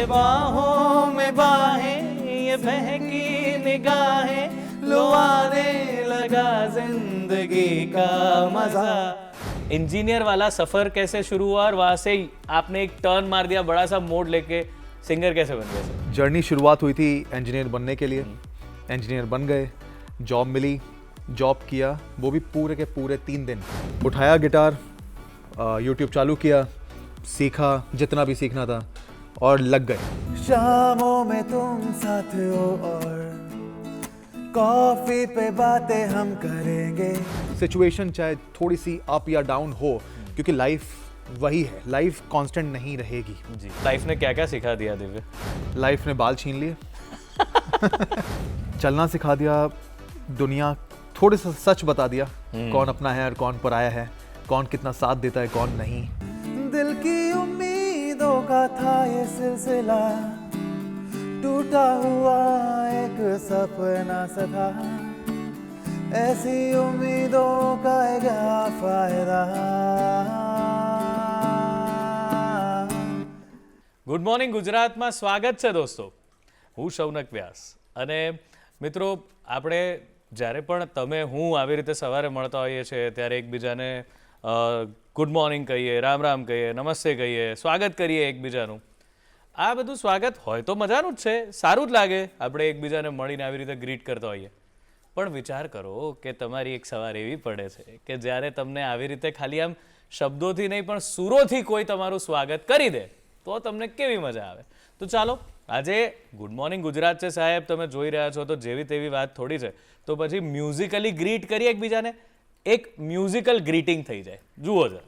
ये बाहों में बाहें, ये बहकी निगाहें, लो आने लगा जिंदगी का मजा। इंजीनियर वाला सफर कैसे शुरू हुआ और वहां से ही आपने एक टर्न मार दिया, बड़ा सा मोड़ लेके सिंगर कैसे बन गए सर? जर्नी शुरुआत हुई थी इंजीनियर बनने के लिए। इंजीनियर बन गए, जॉब मिली, जॉब किया, वो भी पूरे के पूरे 3 दिन। उठाया गिटार, यूट्यूब चालू किया, सीखा जितना भी सीखना था और लग गए। शामों में तुम साथ हो और कॉफी पे बातें हम करेंगे। सिचुएशन चाहे थोड़ी सी अप या डाउन हो, क्योंकि लाइफ वही है, लाइफ कांस्टेंट नहीं रहेगी। जी, लाइफ ने क्या क्या सिखा दिया दिव्य? लाइफ ने बाल छीन लिए, चलना सिखा दिया, दुनिया थोड़े सा सच बता दिया, कौन अपना है और कौन पराया है, कौन कितना साथ देता है कौन नहीं। दिल की उम्मीदों का था ये सिलसिला, टूटा हुआ एक सपना सा था, ऐसी उम्मीदों का क्या फायदा। ગુડ મોર્નિંગ ગુજરાતમાં સ્વાગત છે દોસ્તો, હું શૌનક વ્યાસ. અને મિત્રો, આપણે જ્યારે પણ તમે હું આવી રીતે સવારે મળતા હોઈએ છીએ ત્યારે એકબીજાને ગુડ મોર્નિંગ કહીએ, રામ રામ કહીએ, નમસ્તે કહીએ, સ્વાગત કરીએ એકબીજાનું. આ બધું સ્વાગત હોય તો મજાનું જ છે, સારું જ લાગે આપણે એકબીજાને મળીને આવી રીતે ગ્રીટ કરતા હોઈએ. પણ વિચાર કરો કે તમારી એક સવાર એવી પડે છે કે જ્યારે તમને આવી રીતે ખાલી આમ શબ્દોથી નહીં પણ સુરોથી કોઈ તમારું સ્વાગત કરી દે તો તમને કેવી મજા આવે. તો ચાલો, આજે ગુડ મોર્નિંગ ગુજરાત છે સાહેબ, તમે જોઈ રહ્યા છો તો જેવી તેવી વાત થોડી છે, તો પછી મ્યુઝિકલી ગ્રીટ કરીએ એકબીજાને, એક મ્યુઝિકલ ગ્રીટિંગ થઈ જાય. જુઓ જરા.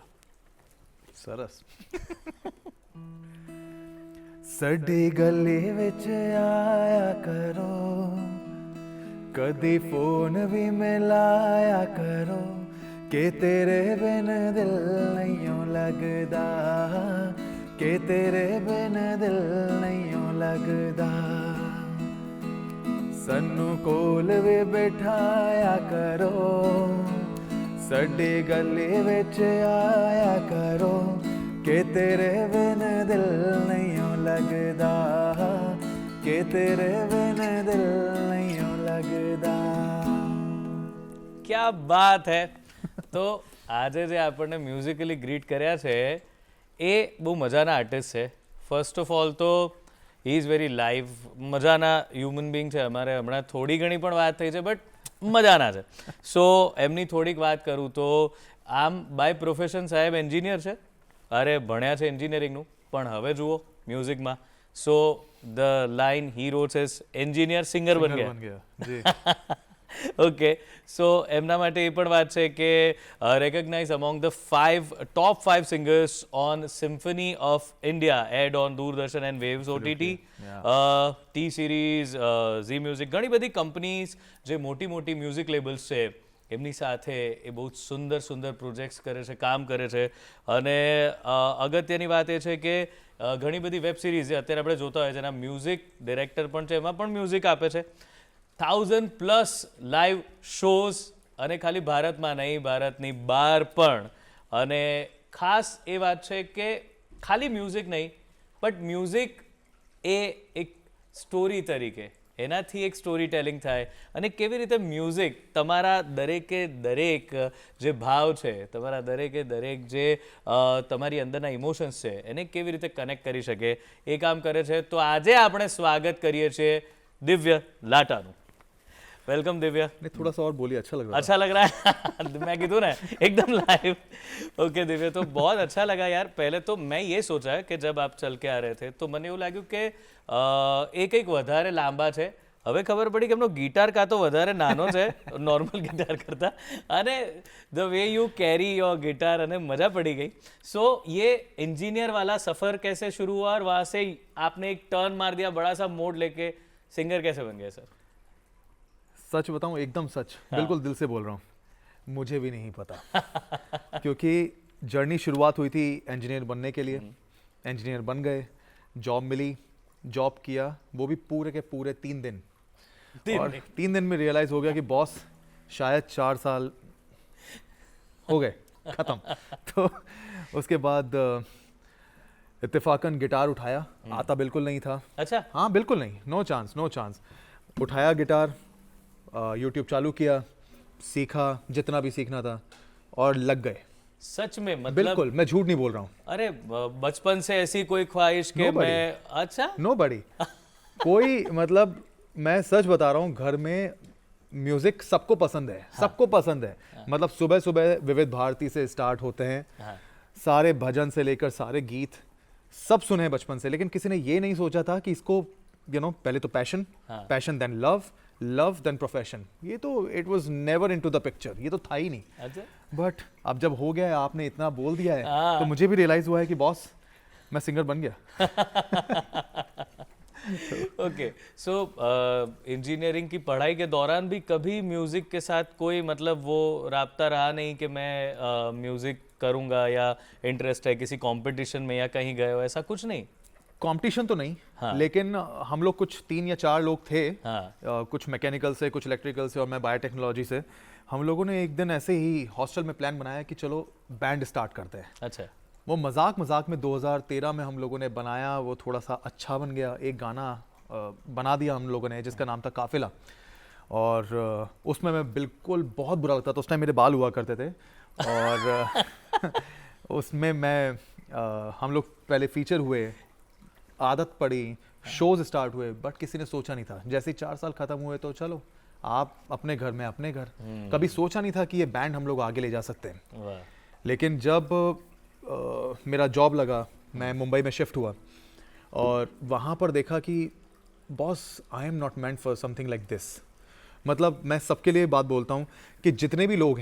સરસ. સડી ગલી ਵਿੱਚ ਆਇਆ ਕਰੋ, ਕਦੀ ਫੋਨ ਵੀ ਮਿਲਾਇਆ ਕਰੋ, ਕਿ ਤੇਰੇ ਬਿਨ ਦਿਲ ਨਹੀਂ ਲੱਗਦਾ, ਕਿ ਤੇਰੇ ਬਿਨ ਦਿਲ ਨਹੀਂ ਲੱਗਦਾ। ਸਾਨੂੰ ਕੋਲ ਵੀ ਬਿਠਾਇਆ ਕਰੋ, ਸਾਡੀ ਗਲੀ ਵਿੱਚ ਆਇਆ ਕਰੋ, ਕਿ ਤੇਰੇ ਬਿਨ ਦਿਲ ਨਹੀਂ ਲੱਗਦਾ, ਕਿ ਤੇਰੇ ਬਿਨ ਦਿਲ ਨਹੀਂ ਲੱਗਦਾ। क्या बात है. તો આજે જે આપણને મ્યુઝિકલી ગ્રીટ કર્યા છે એ બહુ મજાના આર્ટિસ્ટ છે. ફર્સ્ટ ઓફ ઓલ તો હી ઇઝ વેરી લાઈવ, મજાના હ્યુમન બિંગ છે. અમારે હમણાં થોડી ઘણી પણ વાત થઈ છે બટ મજાના છે. સો એમની થોડીક વાત કરું તો આમ બાય પ્રોફેશન સાહેબ એન્જિનિયર છે, અરે ભણ્યા છે એન્જિનિયરિંગનું, પણ હવે જુઓ મ્યુઝિકમાં. So the line he writes is engineer singer બન ગયા. ઓકે, સો એમના માટે એ પણ વાત છે કે recognise among the top 5 singers on Symphony of India aired on Doordarshan and Waves OTT, T Series, Zee music, ઘણી બધી કંપનીઝ જે મોટી મોટી મ્યુઝિક લેબલ્સ છે એમની સાથે એ બહુ સુંદર સુંદર પ્રોજેક્ટ્સ કરે છે, કામ કરે છે. અને અગત્યની વાત એ છે કે ઘણી બધી વેબ સિરીઝ જે અત્યારે આપણે જોતા હોય જેના મ્યુઝિક ડિરેક્ટર પણ છે, એમાં પણ મ્યુઝિક આપે છે. 1000+ લાઈવ શોઝ, અને ખાલી ભારતમાં નહીં, ભારતની બહાર પણ. અને ખાસ એ વાત છે કે ખાલી મ્યુઝિક નહીં, બટ મ્યુઝિક એ એક સ્ટોરી તરીકે, એનાથી એક સ્ટોરી ટેલિંગ થાય, અને કેવી રીતે મ્યુઝિક તમારા દરેકે દરેક જે ભાવ છે, તમારા દરેકે દરેક જે તમારી અંદરના ઇમોશન્સ છે એને કેવી રીતે કનેક્ટ કરી શકે એ કામ કરે છે. તો આજે આપણે સ્વાગત કરીએ છીએ दिव्य लाटाનું. वेलकम दिव्य. थोड़ा सा और बोलिए, अच्छा लग रहा है. अच्छा लग रहा है. मैं कीधु ना एकदम लाइव. ओके दिव्य, तो बहुत अच्छा लगा यार. पहले तो मैं ये सोचा कि जब आप चल के आ रहे थे तो મને એવું લાગ્યું કે એ કંઈક વધારે લાંબા છે. હવે ખબર પડી કે એમનો ગિટાર કાં તો વધારે નાનો છે નોર્મલ ગિટાર કરતા, અને the way you carry your guitar, અને મજા પડી गई. सो ये इंजीनियर वाला सफ़र कैसे शुरू हुआ और वहाँ से आपने एक टर्न मार दिया, बड़ा सा मोड़ लेके सिंगर कैसे बन गए सर? सच बताऊं, एकदम सच, बिल्कुल दिल से बोल रहा हूँ, मुझे भी नहीं पता. क्योंकि जर्नी शुरुआत हुई थी इंजीनियर बनने के लिए. इंजीनियर बन गए, जॉब मिली, जॉब किया, वो भी पूरे के पूरे 3 दिन. और 3 दिन में रियलाइज हो गया कि बॉस शायद 4 साल हो गए खत्म. तो उसके बाद इत्तेफाकन गिटार उठाया, आता बिल्कुल नहीं था। अच्छा, हाँ बिल्कुल नहीं, नो चांस नो चांस। उठाया गिटार, यूट्यूब चालू किया, सीखा जितना भी सीखना था और लग गए। सच में मतलब? बिल्कुल, मैं झूठ नहीं बोल रहा हूँ। अरे बचपन से ऐसी कोई ख्वाहिश के Nobody. मैं, अच्छा, नो बड़ी कोई, मतलब मैं सच बता रहा हूँ, घर में म्यूजिक सबको पसंद है, सबको पसंद है। मतलब सुबह सुबह विविध भारती से स्टार्ट होते हैं, हाँ, सारे भजन से लेकर सारे गीत सब सुने हैं बचपन से, लेकिन किसी ने ये नहीं सोचा था कि इसको पहले तो पैशन, हाँ। Passion then love, love then profession. ये तो it was never into the picture, ये तो था ही नहीं। अच्छा, बट अब जब हो गया है, आपने इतना बोल दिया है, हाँ। तो मुझे भी रियलाइज हुआ है कि बॉस मैं सिंगर बन गया। ओके। सो इंजीनियरिंग की पढ़ाई के दौरान भी कभी म्यूजिक के साथ कोई मतलब वो राब्ता रहा नहीं कि मैं म्यूजिक करूंगा, या इंटरेस्ट है किसी कंपटीशन में या कहीं गए हो, ऐसा कुछ नहीं? कंपटीशन तो नहीं, हाँ। लेकिन हम लोग कुछ 3 या 4 लोग थे, हाँ, कुछ मैकेनिकल से, कुछ इलेक्ट्रिकल से और मैं बायोटेक्नोलॉजी से। हम लोगों ने एक दिन ऐसे ही हॉस्टल में प्लान बनाया कि चलो बैंड स्टार्ट करते हैं। अच्छा, वो मजाक मजाक में 2013 में हम लोगों ने बनाया, वो थोड़ा सा अच्छा बन गया, एक गाना बना दिया हम लोगों ने जिसका नाम था काफिला। और उसमें मैं बिल्कुल बहुत बुरा लगता था, उस टाइम मेरे बाल हुआ करते थे और उसमें मैं हम लोग पहले फीचर हुए, आदत पड़ी, शोज स्टार्ट हुए, बट किसी ने सोचा नहीं था। जैसे ही 4 साल खत्म हुए तो चलो आप अपने घर में अपने घर, कभी सोचा नहीं था कि ये बैंड हम लोग आगे ले जा सकते हैं। वाह, लेकिन जब मेरा जॉब लगा, मैं मुंबई में शिफ्ट हुआ और वहाँ पर देखा कि boss I am not meant for something like this. मतलब मैं सबके लिए बात बोलता हूँ कि जितने भी लोग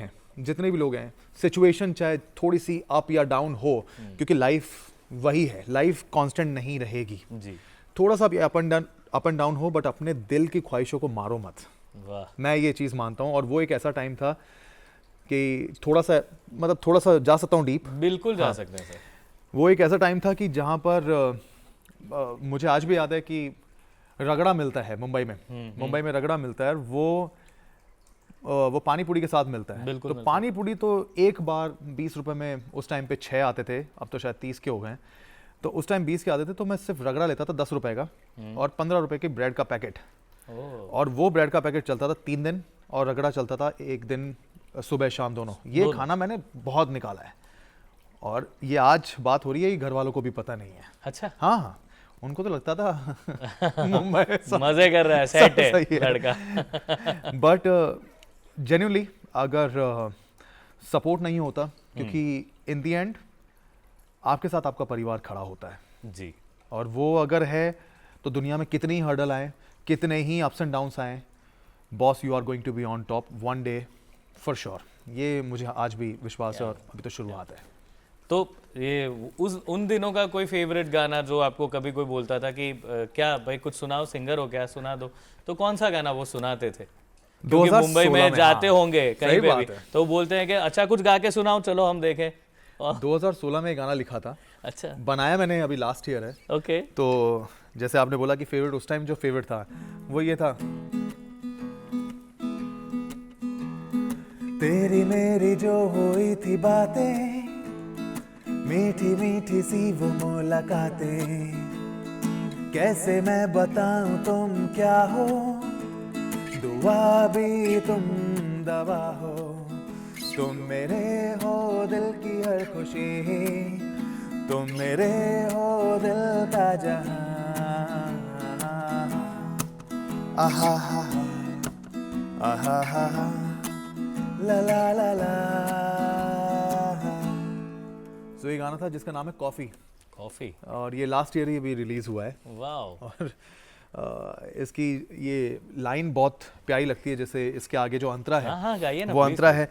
हैं, सिचुएशन चाहे थोड़ी सी अप या डाउन हो, क्योंकि लाइफ वही है, लाइफ कांस्टेंट नहीं रहेगी। जी, थोड़ा सा भी अप एंड डाउन हो, बट अपने दिल की ख्वाहिशों को मारो मत। वाह, मैं ये चीज़ मानता हूँ। और वो एक ऐसा टाइम था कि थोड़ा सा जा सकता हूँ डीप। बिल्कुल जा हाँ। सकते हैं सर। वो एक ऐसा टाइम था कि जहाँ पर मुझे आज भी याद है कि रगड़ा मिलता है मुंबई में। मुंबई में रगड़ा मिलता है, वो पानी पूरी के साथ मिलता है। बिल्कुल तो मिलता पानी पूरी तो एक बार 20 रुपए में उस टाइम पे 6 आते थे, अब तो शायद 30 के हो गए। तो उस टाइम 20 के आते थे, तो मैं सिर्फ रगड़ा लेता था 10 रुपए का और 15 रुपए की ब्रेड का पैकेट। ओह, और वो ब्रेड का पैकेट चलता था 3 दिन और रगड़ा चलता था 1 दिन, सुबह शाम दोनों। ये दोनों। खाना मैंने बहुत निकाला है और ये आज बात हो रही है, ये घर वालों को भी पता नहीं है। अच्छा, हाँ हाँ, उनको तो लगता था मुंबई मजे कर रहा है, सेट है सही है। लड़का। बट जेन्युइनली अगर सपोर्ट नहीं होता, क्योंकि इन द एंड आपके साथ आपका परिवार खड़ा होता है, जी, और वो अगर है तो दुनिया में कितनी हर्डल आए, कितने ही अप्स एंड डाउन्स आए, boss you are going to be on top one day for sure. ये मुझे आज भी विश्वास है और अभी तो शुरुआत है। तो ये उन दिनों का कोई फेवरेट गाना जो आपको कभी कोई बोलता था कि क्या भाई कुछ सुनाओ, सिंगर हो क्या, सुना दो, तो कौन सा गाना वो सुनाते थे? क्योंकि 2016 मुंबई में जाते हाँ, होंगे कहीं सही पे बात भी, है। तो बोलते हैं कि अच्छा कुछ गा के सुनाओ, चलो हम देखें। 2016 में एक गाना लिखा था, अच्छा, बनाया मैंने अभी लास्ट ईयर है। ओके, तो जैसे आपने बोला कि फेवरेट, उस टाइम जो फेवरेट था वो ये था। तेरी मेरी जो हुई थी बातें, मीठी मीठी सी वो मुलाकातें, कैसे मैं बताऊं तुम क्या हो, दुआ भी तुम दवा हो, तुम मेरे हो दिल की हर खुशी, तुम मेरे हो दिल का जहां। आहा हा आहा हा ला ला ला ला। तो ये गाना था जिसका नाम है कॉफ़ी, कॉफी, और ये लास्ट ईयर ही अभी रिलीज हुआ है। वाह, और इसकी ये लाइन बहुत प्यारी लगती है, जैसे इसके आगे जो अंतरा है, हाँ हाँ गाइए ना, वो please, अंतरा है।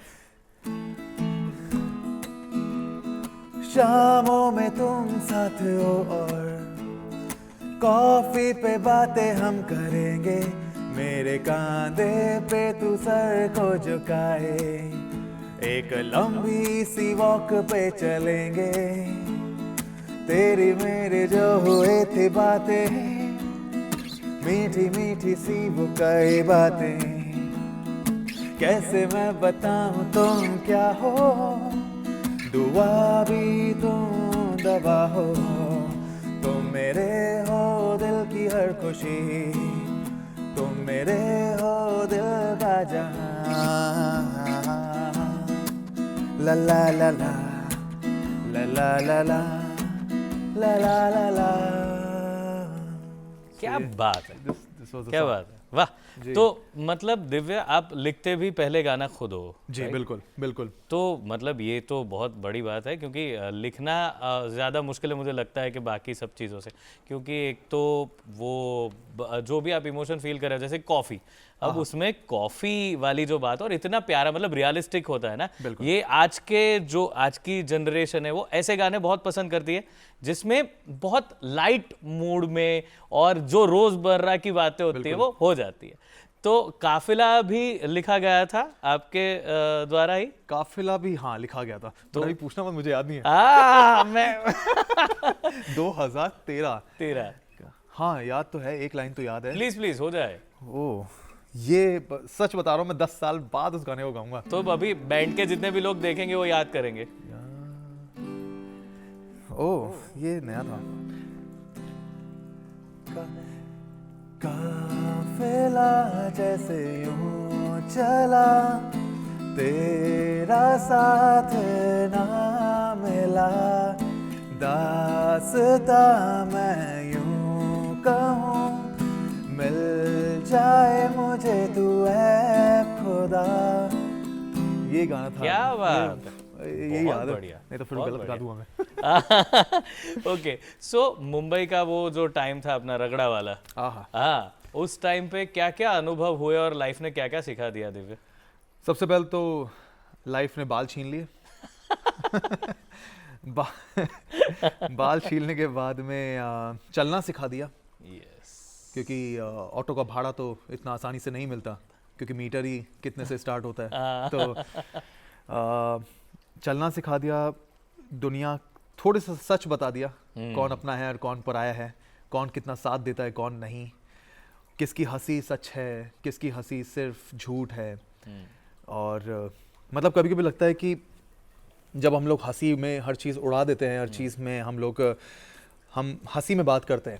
शामों में तुम साथ हो और कॉफी पे बातें हम करेंगे, मेरे कांधे पे तू सर को झुकाए, एक लंबी सी वॉक पे चलेंगे, तेरी मेरी जो हुए थी बातें, मीठी मीठी सी वो कई बातें, कैसे मैं बताऊं तुम क्या हो, दुआ भी तुम दवा हो, खुशी, तुम मेरे हो दिल का जहां। ला ला ला ला ला ला ला ला ला ला ला ला। क्या बात है, This was the क्या song. बात है, वाह। जी। तो मतलब दिव्या, आप लिखते भी पहले गाना खुद हो? जी right? बिल्कुल बिल्कुल। तो मतलब ये तो बहुत बड़ी बात है, क्योंकि लिखना ज़्यादा मुश्किल है मुझे लगता है कि बाकी सब चीज़ों से, क्योंकि एक तो वो जो भी आप इमोशन फील कर रहे हो, जैसे कॉफ़ी, अब उसमें कॉफ़ी वाली जो बात, और इतना प्यारा मतलब रियलिस्टिक होता है ना, ये आज की जनरेशन है वो ऐसे गाने बहुत पसंद करती है जिसमें बहुत लाइट मूड में और जो रोज़मर्रा की बातें होती है वो हो जाती है। तो काफिला भी लिखा गया था आपके द्वारा ही? काफिला भी हाँ लिखा गया था, तो अभी पूछना मत, मुझे याद नहीं है। मैं 2013। तेरा हाँ याद तो है, एक लाइन तो याद है। प्लीज प्लीज हो जाए। ओ ये सच बता रहा हूँ, मैं 10 साल बाद उस गाने को गाऊंगा। तो अभी बैंड के जितने भी लोग देखेंगे वो याद करेंगे। ओ ये नया था। काफिला जैसे यूं चला, तेरा साथ ना मिला, दास्ता मैं यूं कहूँ, मिल जाए मुझे तू ऐ खुदा। ये गाना था। क्या बात है, ये बहुत याद है, बढ़िया, नहीं तो फिर बहुत गलत गा दूंगा मैं। ओके, सो मुंबई का वो जो टाइम था अपना रगड़ा वाला, आहा। हाँ, उस टाइम पे क्या क्या अनुभव हुए और लाइफ ने क्या क्या सिखा दिया दिव्य? सबसे पहले तो लाइफ ने बाल छीन लिए। बा, बाल छीलने के बाद में चलना सिखा दिया, यस। क्योंकि ऑटो का भाड़ा तो इतना आसानी से नहीं मिलता, क्योंकि मीटर ही कितने से स्टार्ट होता है। तो चलना सिखा दिया, दुनिया थोड़े सा सच बता दिया, कौन अपना है और कौन पराया है, कौन कितना साथ देता है कौन नहीं, किसकी हंसी सच है, किसकी हंसी सिर्फ झूठ है। और मतलब कभी कभी लगता है कि जब हम लोग हंसी में हर चीज़ उड़ा देते हैं, हर चीज़ में हम हंसी में बात करते हैं,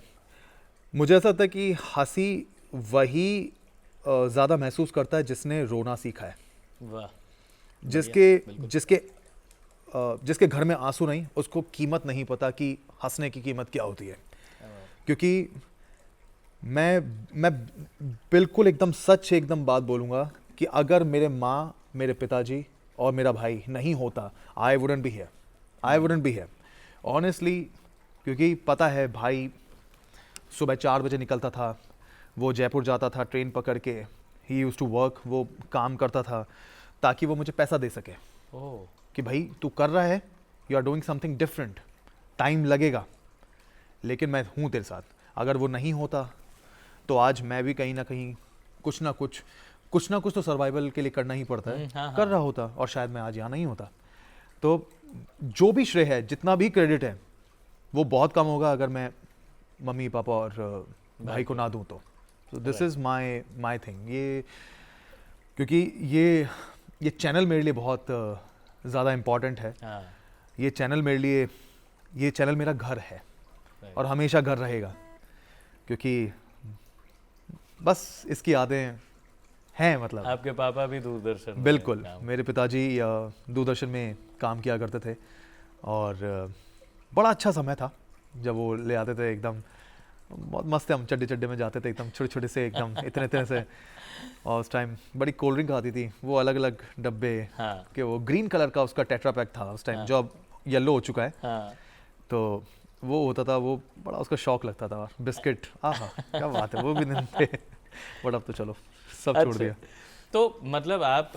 मुझे ऐसा लगता है कि हंसी वही ज़्यादा महसूस करता है जिसने रोना सीखा है। वाह। जिसके घर में आंसू नहीं, उसको कीमत नहीं पता कि हंसने की कीमत क्या होती है। क्योंकि मैं बिल्कुल एकदम बात बोलूँगा कि अगर मेरे माँ, मेरे पिताजी और मेरा भाई नहीं होता, I wouldn't be here honestly. क्योंकि पता है, भाई सुबह 4 बजे निकलता था, वो जयपुर जाता था ट्रेन पकड़ के, ही यूज्ड टू वर्क, वो काम करता था ताकि वो मुझे पैसा दे सके। ओह, कि भाई तू कर रहा है, you are doing something different, time लगेगा लेकिन मैं हूँ तेरे साथ। अगर वो नहीं होता तो आज मैं भी कहीं ना कहीं कुछ ना कुछ तो सर्वाइवल के लिए करना ही पड़ता है, हाँ, कर रहा होता, और शायद मैं आज यहाँ नहीं होता। तो जो भी श्रेय है, जितना भी क्रेडिट है, वो बहुत कम होगा अगर मैं मम्मी पापा और भाई को ना दूँ तो। This is my thing. ये क्योंकि ये चैनल मेरे लिए बहुत ज़्यादा इम्पॉर्टेंट है। हाँ, ये चैनल मेरा घर है और हमेशा घर रहेगा, क्योंकि बस इसकी यादें हैं। मतलब आपके पापा भी दूरदर्शन में बिल्कुल, काम- मेरे पिताजी दूरदर्शन में काम किया करते थे, और बड़ा अच्छा समय था जब वो ले आते थे, एकदम बहुत मस्त है। हम चड्डे में जाते थे, एकदम छोटे छोटे से, एकदम इतने से, और उस टाइम बड़ी कोल्ड ड्रिंक आती थी, वो अलग अलग डब्बे हाँ, के, वो ग्रीन कलर का उसका टेट्रा पैक था उस टाइम, जो अब येलो हो चुका है। हाँ, तो वो होता था, वो बड़ा उसका शौक लगता था। और बिस्किट, आहा क्या बात है, वो भी दिन थे। बट अब तो चलो सब छोड़ अच्छा। दिया। तो मतलब आप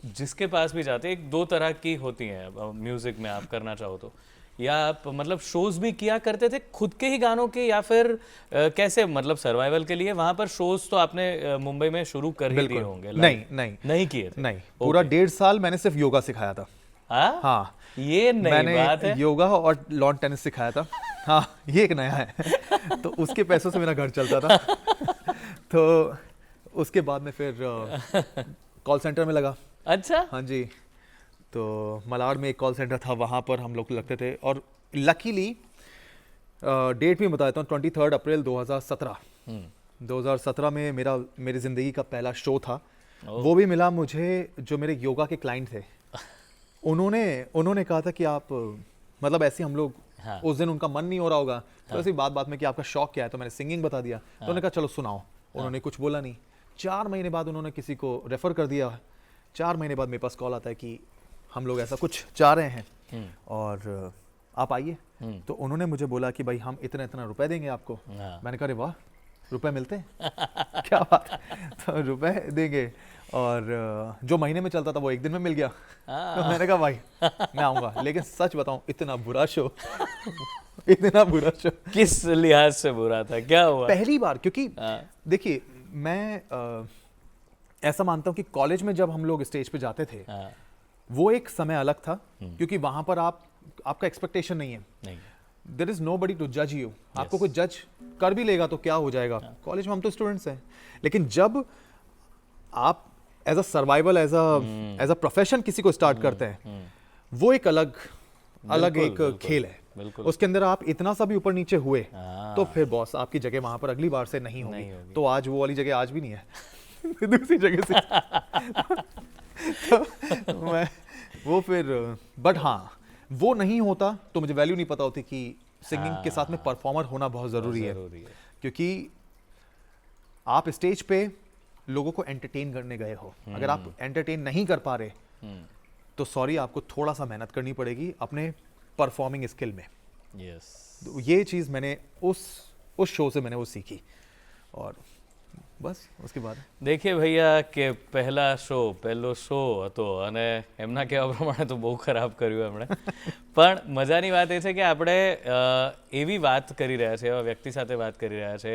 जिसके पास भी जाते, एक दो तरह की होती हैं म्यूजिक में, आप करना चाहो तो, या आप मतलब शोज भी किया करते थे खुद के ही गानों के, या फिर कैसे, मतलब सर्वाइवल के लिए वहां पर शोज तो आपने मुंबई में शुरू कर ही दिए होंगे? नहीं किए थे? नहीं, पूरा 1.5 साल मैंने सिर्फ योगा सिखाया था। हाँ, हाँ, ये नई बात मैंने है। योगा और लॉन टेनिस सिखाया था। हाँ, ये एक नया है। तो उसके पैसों से मेरा घर चलता था। तो उसके बाद में फिर कॉल सेंटर में लगा। अच्छा, हाँ जी, तो मलाड में एक कॉल सेंटर था, वहाँ पर हम लोग लगते थे। और लकीली डेट भी बता देता हूँ, 23 अप्रैल 2017। 2017 में मेरी ज़िंदगी का पहला शो था। वो भी मिला मुझे जो मेरे योगा के क्लाइंट थे। उन्होंने कहा था कि आप मतलब ऐसे हम लोग हाँ। उस दिन उनका मन नहीं हो रहा होगा, तो ऐसी बात में कि आपका शौक क्या है, तो मैंने सिंगिंग बता दिया। तो उन्होंने कहा चलो सुनाओ। उन्होंने कुछ बोला नहीं। 4 महीने बाद उन्होंने किसी को रेफ़र कर दिया। 4 महीने बाद मेरे पास कॉल आता है कि हम लोग ऐसा कुछ चाह रहे हैं और आप आइए। तो उन्होंने मुझे बोला कि भाई हम इतना इतना रुपए देंगे आपको। हाँ। मैंने कहा अरे वाह, रुपए मिलते हैं क्या बात है। तो रुपए देंगे और जो महीने में चलता था वो एक दिन में मिल गया। तो मैंने कहा भाई मैं आऊँगा, लेकिन सच बताऊँ इतना बुरा शो इतना बुरा शो। किस लिहाज से बुरा था, क्या हुआ? पहली बार, क्योंकि हाँ। देखिए मैं ऐसा मानता हूँ कि कॉलेज में जब हम लोग स्टेज पे जाते थे हाँ। वो एक समय अलग था, क्योंकि वहां पर आपका एक्सपेक्टेशन नहीं है। नहीं। There is nobody to जज यू। आपको कोई जज कर भी लेगा तो क्या हो जाएगा। कॉलेज में हम तो स्टूडेंट्स हैं। लेकिन जब आप as a survival as a profession किसी को स्टार्ट करते हैं, वो एक अलग एक खेल है। बिल्कुल। उसके अंदर आप इतना सा भी ऊपर नीचे हुए हाँ। तो फिर बॉस आपकी जगह वहां पर अगली बार से नहीं नहीं होगी। होगी। तो आज वो वाली जगह आज भी नहीं है दूसरी जगह से तो मैं वो फिर बट हाँ, वो नहीं होता तो मुझे वैल्यू नहीं पता होती कि सिंगिंग के साथ में परफॉर्मर होना बहुत ज़रूरी है। क्योंकि आप स्टेज पे लोगों को एंटरटेन करने गए हो। अगर आप एंटरटेन नहीं कर पा रहे तो सॉरी, आपको थोड़ा सा मेहनत करनी पड़ेगी अपने परफॉर्मिंग स्किल में। यस। तो ये चीज़ मैंने उस शो से मैंने वो सीखी और બસ उसके बाद देखिए भैया કે પહેલા પહેલો શો હતો અને એમના કહેવા પ્રમાણે તો બહુ ખરાબ કર્યું એમણે પણ મજાની વાત એ છે કે આપણે એવી વાત કરી રહ્યા છે, એવા વ્યક્તિ સાથે વાત કરી રહ્યા છે,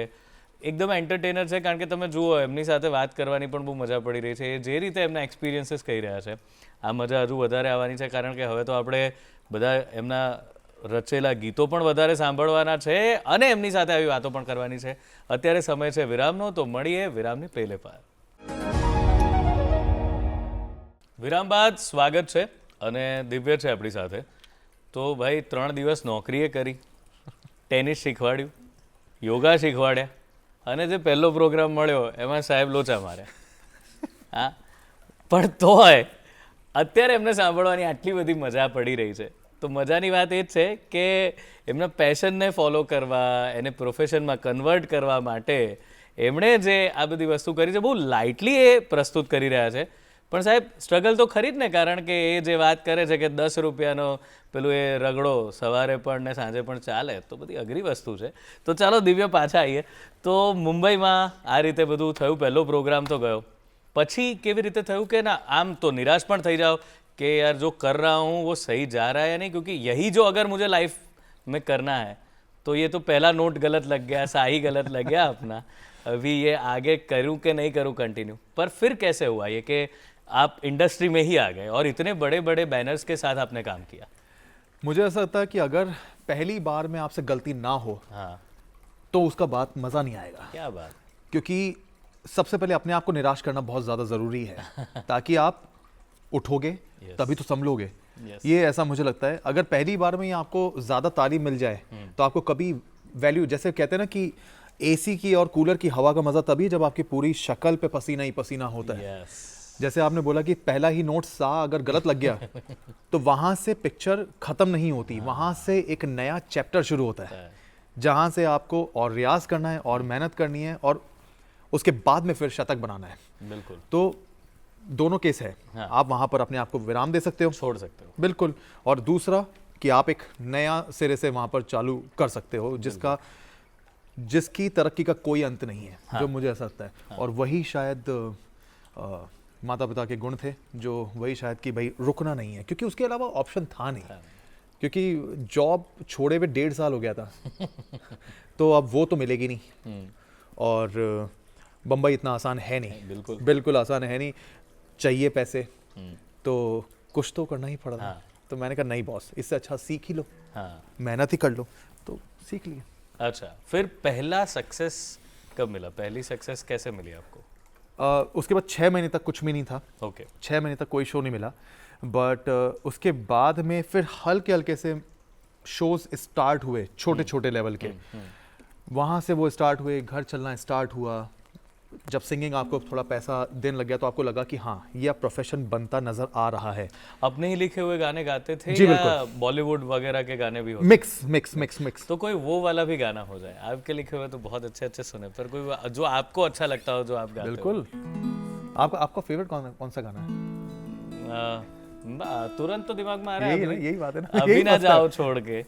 એકદમ એન્ટરટેનર છે, કારણ કે તમે જુઓ એમની સાથે વાત કરવાની પણ બહુ મજા પડી રહી છે. જે રીતે એમના એક્સપિરિયન્સીસ કહી રહ્યા છે આ મજા હજુ વધારે આવવાની છે, કારણ કે હવે તો આપણે બધા એમના રચેલા ગીતો પણ વધારે સાંભળવાના છે અને એમની સાથે આવી વાતો પણ કરવાની છે. અત્યારે સમય છે વિરામનો, તો મળીએ વિરામની પહેલે પાર. વિરામ બાદ સ્વાગત છે અને દિવ્ય છે આપણી સાથે. તો ભાઈ 3 દિવસ નોકરીએ કરી, ટેનિસ શીખવાડ્યું, યોગા શીખવાડ્યા અને જે પહેલો પ્રોગ્રામ મળ્યો એમાં સાહેબ લોચા માર્યા. હા, પણ તોય અત્યારે એમને સાંભળવાની આટલી બધી મજા પડી રહી છે. તો મજાની વાત એ જ છે કે એમના પેશનને ફોલો કરવા, એને પ્રોફેશનમાં કન્વર્ટ કરવા માટે એમણે જે આ બધી વસ્તુ કરી છે બહુ લાઇટલી એ પ્રસ્તુત કરી રહ્યા છે. પણ સાહેબ સ્ટ્રગલ તો ખરી જ ને, કારણ કે એ જે વાત કરે છે કે 10 રૂપિયાનો પેલું એ રગડો સવારે પણ ને સાંજે પણ ચાલે, તો બધી અઘરી વસ્તુ છે. તો ચાલો દિવ્ય પાછા આવીએ. તો મુંબઈમાં આ રીતે બધું થયું, પહેલો પ્રોગ્રામ તો ગયો, પછી કેવી રીતે થયું કે ના આમ તો નિરાશ પણ થઈ જાઓ कि यार जो कर रहा हूँ वो सही जा रहा है या नहीं, क्योंकि यही जो अगर मुझे लाइफ में करना है तो ये तो पहला नोट गलत लग गया, साही गलत लग गया अपना, अभी ये आगे करूँ कि नहीं करूँ कंटिन्यू. पर फिर कैसे हुआ ये कि आप इंडस्ट्री में ही आ गए और इतने बड़े बड़े बैनर्स के साथ आपने काम किया? मुझे ऐसा लगता है कि अगर पहली बार में आपसे गलती ना हो हाँ तो उसका बात मज़ा नहीं आएगा. क्या बात. क्योंकि सबसे पहले अपने आप को निराश करना बहुत ज़्यादा ज़रूरी है ताकि आप उठोगे तभी तो संभलोगे. ये ऐसा मुझे लगता है. अगर पहली बार में ही आपको ज़्यादा तारीफ मिल जाए तो आपको कभी वैल्यू, जैसे कहते हैं ना कि एसी की और कूलर की हवा का मज़ा तभी जब आपकी पूरी शक्ल पे पसीना ही पसीना होता है. जैसे आपने बोला कि पहला ही नोट सा अगर गलत लग गया तो वहाँ से पिक्चर ख़त्म नहीं होती, वहाँ से एक नया चैप्टर शुरू होता है जहाँ से आपको और रियाज करना है और मेहनत करनी है और उसके बाद में फिर शतक बनाना है. बिल्कुल. तो दोनों केस है. हाँ. आप वहाँ पर अपने आप को विराम दे सकते हो, छोड़ सकते हो. बिल्कुल. और दूसरा कि आप एक नया सिरे से वहाँ पर चालू कर सकते हो जिसकी तरक्की का कोई अंत नहीं है. हाँ. जो मुझे ऐसा लगता है. हाँ. और वही शायद माता पिता के गुण थे, जो वही शायद कि भाई रुकना नहीं है, क्योंकि उसके अलावा ऑप्शन था नहीं. हाँ. क्योंकि जॉब छोड़े हुए 1.5 साल हो गया था तो अब वो तो मिलेगी नहीं. और बम्बई इतना आसान है नहीं, बिल्कुल आसान है नहीं. चाहिए पैसे तो कुछ तो करना ही पड़ा. हाँ. तो मैंने कहा नहीं बॉस, इससे अच्छा सीख ही लो. हाँ. मेहनत ही कर लो. तो सीख लिए. अच्छा, फिर पहला सक्सेस कब मिला? पहली सक्सेस कैसे मिली आपको? उसके बाद 6 महीने तक कुछ भी नहीं था. ओके. 6 महीने तक कोई शो नहीं मिला. बट उसके बाद में फिर हल्के हल्के से शोज स्टार्ट हुए छोटे छोटे लेवल के, वहाँ से वो स्टार्ट हुए, घर चलना स्टार्ट हुआ। जब सिंगिंग आपको थोड़ा पैसा देने लग गया तो आपको लगा कि हाँ ये अब प्रोफेशन बनता नजर आ रहा है। अपने ही लिखे हुए गाने गाते थे जी, या बॉलीवुड वगैरह के गाने भी होते? Mix mix mix mix. तो कोई वो वाला भी गाना हो जाए, आपके लिखे हुए तो बहुत अच्छे अच्छे सुने, पर कोई जो आपको अच्छा लगता हो जो आप गाते हो। बिल्कुल। आपका फेवरेट कौन सा गाना है? तुरंत तो दिमाग में आ रहा है यही बात है ना, अभी यही ना मस्त है। जाओ छोड़ के।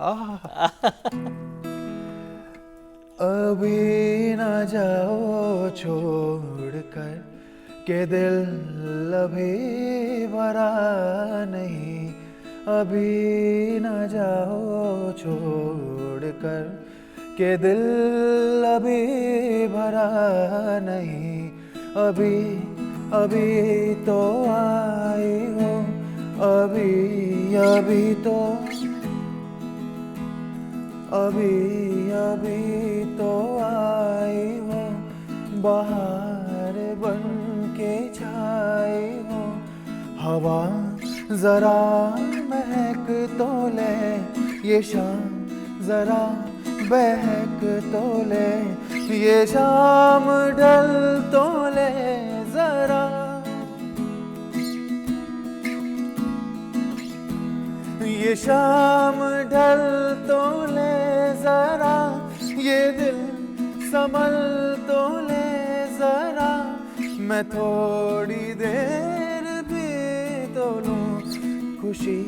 अभी न जाओ छोड़कर के दिल अभी भरा नहीं, अभी न जाओ छोड़कर के दिल अभी भरा नहीं, अभी अभी तो आई हो, अभी अभी तो, अभी अभी तो आई हो, बाहर बन के छाई हो, हवा जरा महक तो ले, ये शाम जरा बहक तो ले, ये शाम ढल तो ले जरा, ये शाम ढल तो ले जरा, ये दिल संभल तो ले जरा, मैं थोड़ी देर भी तो लूं, खुशी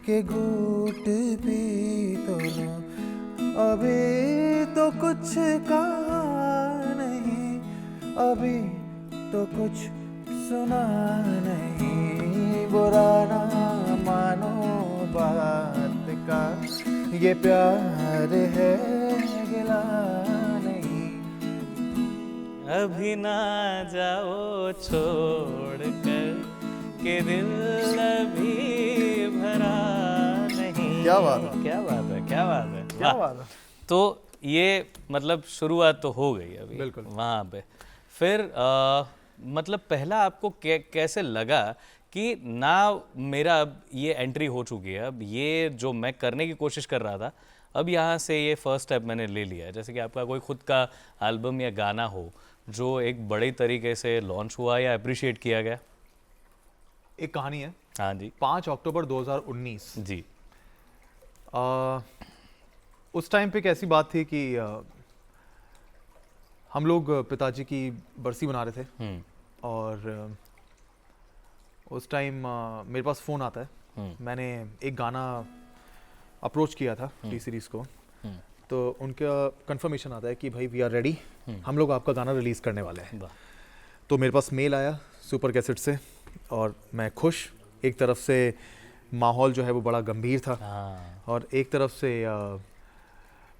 के घूंट भी तो लूं, अभी तो कुछ कहा नहीं, अभी तो कुछ सुना नहीं, बुरा ना मानो बात का, ये प्यार है गिला नहीं, अभी ना जाओ छोड़ कर के दिल अभी भरा नहीं। क्या बात है, क्या बात है, क्या बात है, क्या वाह। बात है। तो ये मतलब शुरुआत तो हो गई अभी बिल्कुल। वहाँ पे, फिर मतलब पहला आपको कैसे लगा कि ना मेरा अब ये एंट्री हो चुकी है, अब ये जो मैं करने की कोशिश कर रहा था, अब यहाँ से ये फर्स्ट स्टेप मैंने ले लिया है। जैसे कि आपका कोई खुद का एल्बम या गाना हो जो एक बड़े तरीके से लॉन्च हुआ या अप्रिशिएट किया गया। एक कहानी है, हाँ जी 5 अक्टूबर 2019। जी। उस टाइम पे एक ऐसी बात थी कि हम लोग पिताजी की बरसी बना रहे थे और उस टाइम मेरे पास फ़ोन आता है। मैंने एक गाना अप्रोच किया था टी सीरीज़ को, तो उनका कंफर्मेशन आता है कि भाई वी आर रेडी, हम लोग आपका गाना रिलीज़ करने वाले हैं। तो मेरे पास मेल आया सुपर कैसेट से और मैं खुश, एक तरफ से माहौल जो है वो बड़ा गंभीर था और एक तरफ से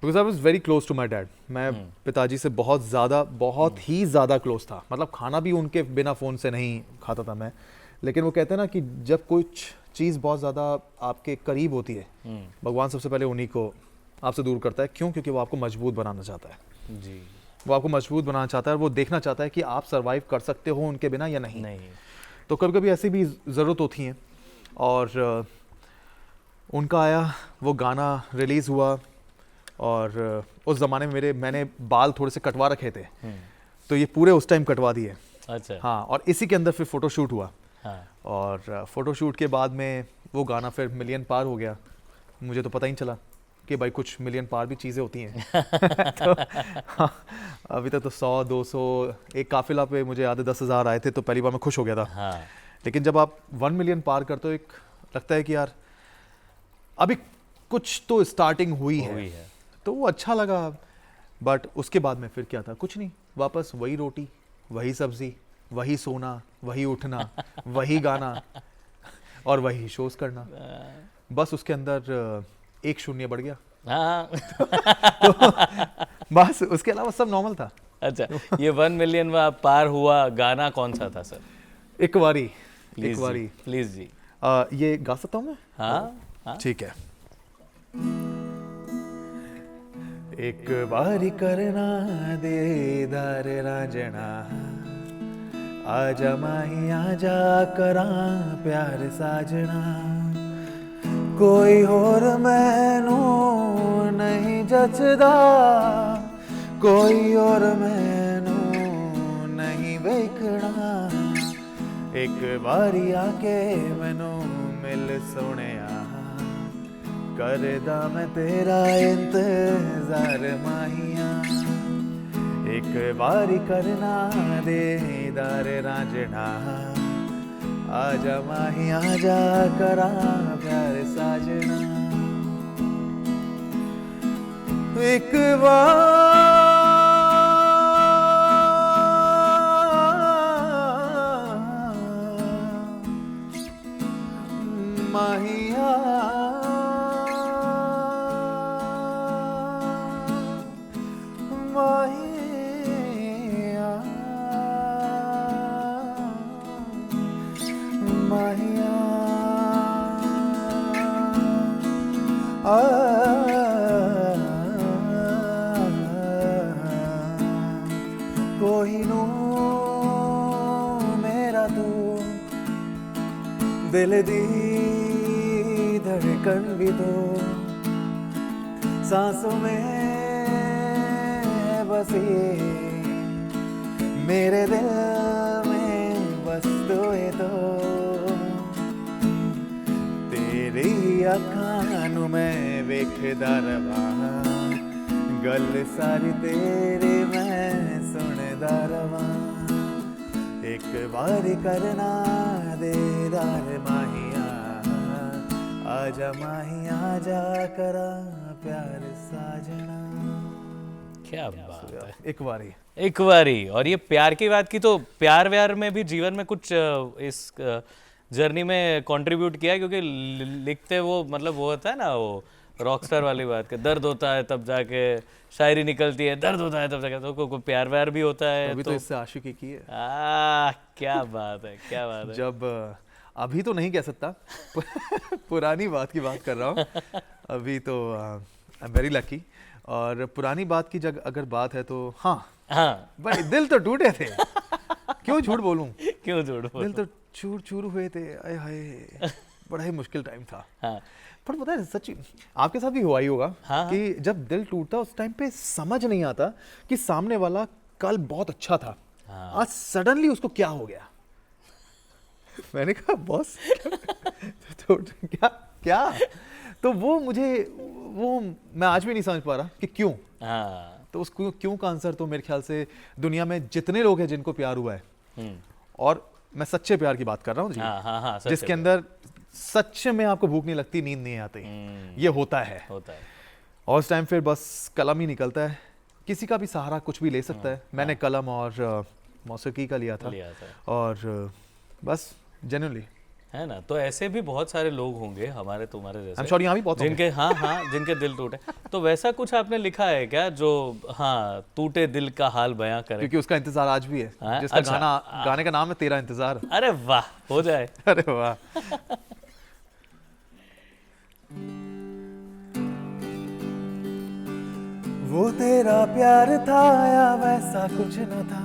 because I was very close to my dad, मैं पिताजी से बहुत ही ज़्यादा क्लोज था। मतलब खाना भी उनके बिना फ़ोन से नहीं खाता था मैं, लेकिन वो कहते हैं ना कि जब कुछ चीज़ बहुत ज़्यादा आपके करीब होती है, भगवान सबसे पहले उन्हीं को आपसे दूर करता है। क्यों? क्योंकि वो आपको मजबूत बनाना चाहता है जी। वो आपको मजबूत बनाना चाहता है, वो देखना चाहता है कि आप सर्वाइव कर सकते हो उनके बिना या नहीं। तो कभी कभी ऐसी भी ज़रूरत होती हैं और उनका आया, वो गाना रिलीज़ हुआ और उस ज़माने में मैंने बाल थोड़े से कटवा रखे थे, तो ये पूरे उस टाइम कटवा दिए। अच्छा। हाँ, और इसी के अंदर फिर फ़ोटोशूट हुआ। हाँ। और फ़ोटोशूट के बाद में वो गाना फिर मिलियन पार हो गया। मुझे तो पता ही नहीं चला कि भाई कुछ मिलियन पार भी चीज़ें होती हैं। तो हाँ, अभी तक तो 100, 200, एक काफिला पे मुझे याद है 10,000 आए थे, तो पहली बार मैं खुश हो गया था। हाँ। लेकिन जब आप 1 मिलियन पार करते हो, एक लगता है कि यार अभी कुछ तो स्टार्टिंग हुई है, तो वो अच्छा लगा। बट उसके बाद में फिर क्या था? कुछ नहीं, वापस वही रोटी, वही सब्जी, वही सोना, वही उठना, वही गाना और वही शोज करना। बस उसके अंदर एक शून्य बढ़ गया। हाँ। तो बस उसके अलावा सब नॉर्मल था। अच्छा, ये 1 मिलियन पार हुआ गाना कौन सा था सर? एक बारी प्लीज जी। ये गा सकता हूँ मैं? हाँ। ठीक है। एक बारी करना दीदार रांझना, आजा माही आजा करा प्यार साजना, कोई होर मैनू नहीं जचदा, कोई और मैनू नहीं वेखना। एक बारी आके मैनू मिल सोहणिया, करदा मैं तेरा इंतजार माहिया। एक बारी करना दे दीदार रांझणा, आजा माही आजा करा प्यार साजना। एक बार माहिया माहिया माहिया कोहिनूर मेरा तू, दिल दी धड़कन भी तो, सांसों में बसी मेरे दिल में बस तू है तो। तेरी अखां नू मैं वेखदा रवां, गल सारी तेरी मैं सुनदा रवां। एक बारी करना दीदार माहिया, आजा माही आजा करा प्यार साजना। क्या बात है, एक बारी एक बारी। और ये प्यार की बात की तो प्यार व्यार में भी जीवन में कुछ इस जर्नी में कंट्रीब्यूट किया है, क्योंकि लिखते वो मतलब वो होता है ना, वो रॉकस्टार वाली बात के दर्द होता है तब जाके शायरी निकलती है, दर्द होता है तब जाके, तो कोई प्यार व्यार भी होता है अभी तो इससे आशिकी की है। क्या बात है, क्या बात है। जब अभी तो नहीं कह सकता पुरानी बात की बात कर रहा हूँ। अभी तो आई एम वेरी लकी। और पुरानी बात की जब अगर बात है तो हाँ भाई दिल तो टूटे थे, क्यों झूठ बोलूं, क्यों झूठ बोलूं? दिल तो चूर चूर हुए थे। आय हाय बड़ा ही मुश्किल टाइम था। पर पता है सच्ची आपके साथ भी हुआ ही होगा कि जब दिल टूटता उस टाइम पे समझ नहीं आता कि सामने वाला कल बहुत अच्छा था, आज सडनली उसको क्या हो गया। मैंने कहा बॉस तो क्या क्या, तो वो मैं आज भी नहीं समझ पा रहा कि क्यों। तो उस क्यों का आंसर तो मेरे ख्याल से दुनिया में जितने लोग हैं जिनको प्यार हुआ है, और मैं सच्चे प्यार की बात कर रहा हूँ जिसके अंदर सच में आपको भूख नहीं लगती, नींद नहीं आती, ये होता है। और उस टाइम फिर बस कलम ही निकलता है, किसी का भी सहारा कुछ भी ले सकता है। मैंने कलम और मौसीकी का लिया था और बस जेन्युइनली, है ना। तो ऐसे भी बहुत सारे लोग होंगे हमारे तुम्हारे जैसे, I'm sure यहाँ भी बहुत जिनके जिनके दिल टूटे। तो वैसा कुछ आपने लिखा है क्या जो टूटे दिल का हाल बयां करे? क्योंकि उसका इंतजार आज भी है, जिसका गाने का नाम है तेरा इंतजार। अरे वाह, हो जाए। अरे वाह। वो तेरा प्यार था या वैसा कुछ न था,